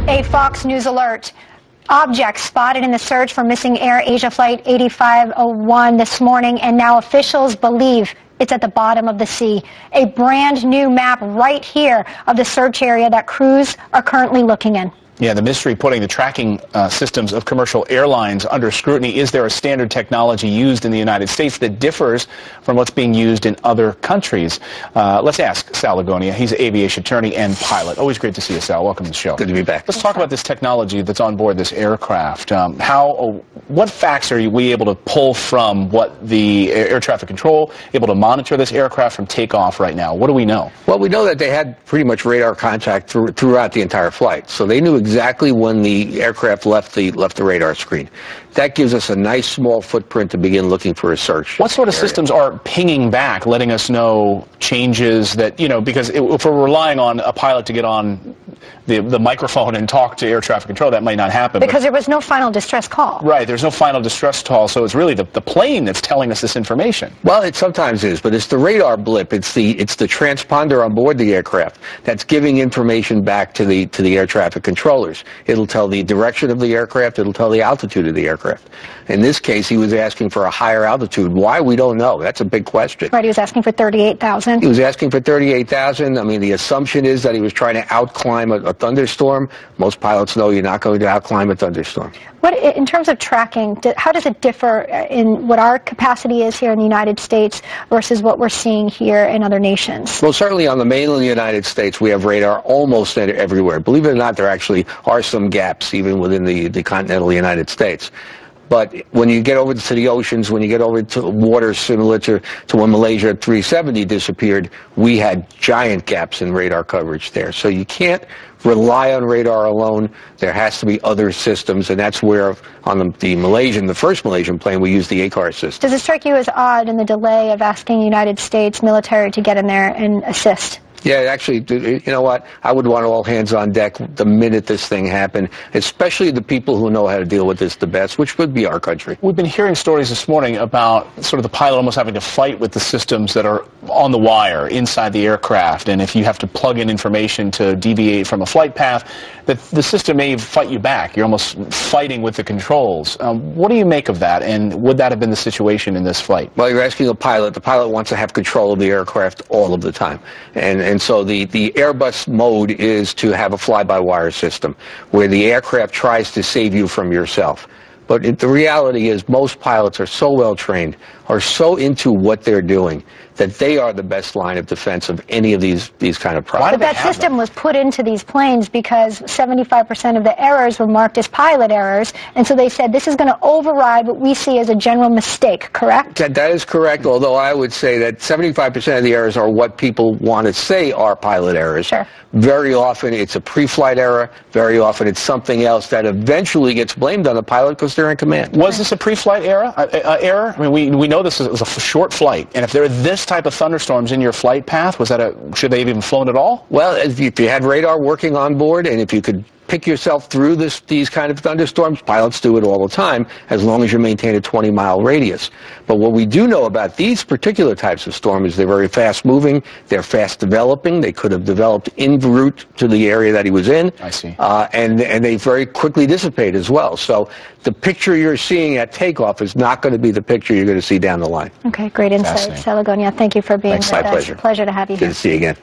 A Fox News alert. Objects spotted in the search for missing Air Asia Flight 8501 this morning, and now officials believe it's at the bottom of the sea. A brand new map right here of the search area that crews are currently looking in. Yeah, the mystery putting the tracking systems of commercial airlines under scrutiny. Is there a standard technology used in the United States that differs from what's being used in other countries? Let's ask Sal Lagonia. He's an aviation attorney and pilot. Always great to see you, Sal. Welcome to the show. Good to be back. Let's talk about this technology that's on board this aircraft. What facts are we able to pull from what the air traffic control able to monitor this aircraft from takeoff right now? What do we know? Well, we know that they had pretty much radar contact throughout the entire flight, so they knew exactly when the aircraft left the radar screen. That gives us a nice small footprint to begin looking for a search. What sort of systems are pinging back, letting us know changes that, you know, because if we're relying on a pilot to get on the microphone and talk to air traffic control, that might not happen. Because there was no final distress call. Right, there's no final distress call, so it's really the plane that's telling us this information. Well, it sometimes is, but it's the radar blip, it's the transponder on board the aircraft that's giving information back to the air traffic controllers. It'll tell the direction of the aircraft, it'll tell the altitude of the aircraft. In this case, he was asking for a higher altitude. Why? We don't know. That's a big question. Right, he was asking for 38,000. He was asking for 38,000. I mean, the assumption is that he was trying to outclimb a thunderstorm. Most pilots know you're not going to outclimb a thunderstorm. What, in terms of tracking, how does it differ in what our capacity is here in the United States versus what we're seeing here in other nations? Well, certainly on the mainland United States, we have radar almost everywhere. Believe it or not, there actually are some gaps even within the continental United States. But when you get over to the oceans, when you get over to waters similar to when Malaysia 370 disappeared, we had giant gaps in radar coverage there. So you can't rely on radar alone. There has to be other systems, and that's where on the first Malaysian plane, we used the ACAR system. Does it strike you as odd in the delay of asking the United States military to get in there and assist? Yeah, actually, you know what? I would want all hands on deck the minute this thing happened, especially the people who know how to deal with this the best, which would be our country. We've been hearing stories this morning about sort of the pilot almost having to fight with the systems that are on the wire inside the aircraft, and if you have to plug in information to deviate from a flight path, that the system may fight you back. You're almost fighting with the controls. What do you make of that, and would that have been the situation in this flight? Well, you're asking a pilot. The pilot wants to have control of the aircraft all of the time. And so the Airbus mode is to have a fly-by-wire system where the aircraft tries to save you from yourself. But the reality is most pilots are so well trained, are so into what they're doing, that they are the best line of defense of any of these kind of problems. But that system was put into these planes because 75% of the errors were marked as pilot errors, and so they said this is going to override what we see as a general mistake, correct? That is correct, although I would say that 75% of the errors are what people want to say are pilot errors. Sure. Very often it's a pre-flight error. Very often it's something else that eventually gets blamed on the pilot because they're in command. Was this a pre-flight error? I mean, we know this was a short flight, and if there are this type of thunderstorms in your flight path, should they have even flown at all? Well, if you had radar working on board, and if you could pick yourself through these kind of thunderstorms, pilots do it all the time, as long as you maintain a 20-mile radius. But what we do know about these particular types of storms is they're very fast-moving, they're fast-developing, they could have developed en route to the area that he was in. I see. And they very quickly dissipate as well. So the picture you're seeing at takeoff is not going to be the picture you're going to see down the line. Okay, great insight. Sal Lagonia, thank you for being with us. My pleasure. Pleasure to have you here. Good to see you again.